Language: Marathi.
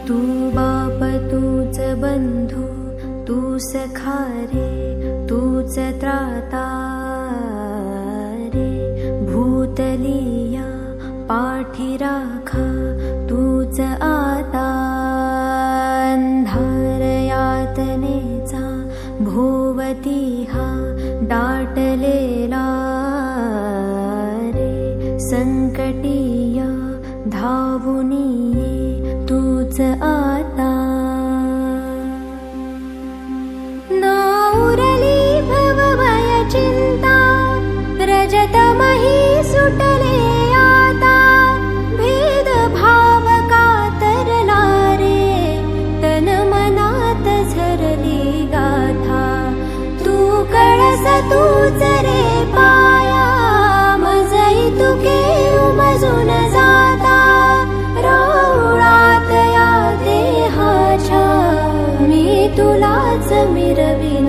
तू बाप तूच बंधू तू सखा रे तूच त्राता रे भूतलिया पाठी राखा तूच आता अंधार यातनेचा भोवती हा दाटलेला रे संकटीया धावुनी तूच आता नाउरली भवभय चिंता रजतमही सुटले आता भेद भाव कातरला रे तन मनात झरली गाथा तू कळस तूच रे पाया मजई तुके उमजून जाता राऊळात या देहाच्या मी तुलाच मिरविन